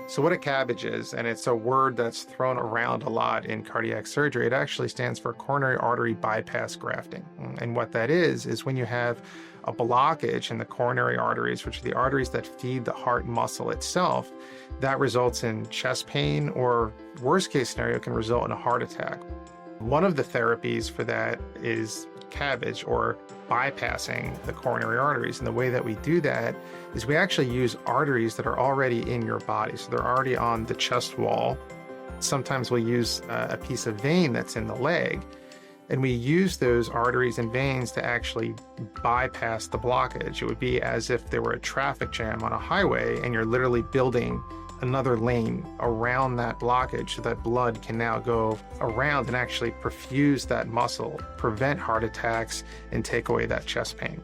So what a CABG is, and it's a word that's thrown around a lot in cardiac surgery, it actually stands for coronary artery bypass grafting. And what that is when you have a blockage in the coronary arteries, which are the arteries that feed the heart muscle itself, that results in chest pain, or worst case scenario can result in a heart attack. One of the therapies for that is CABG, or bypassing the coronary arteries. And the way that we do that is we actually use arteries that are already in your body. So they're already on the chest wall. Sometimes we'll use a piece of vein that's in the leg, and we use those arteries and veins to actually bypass the blockage. It would be as if there were a traffic jam on a highway and you're literally building another lane around that blockage so that blood can now go around and actually perfuse that muscle, prevent heart attacks, and take away that chest pain.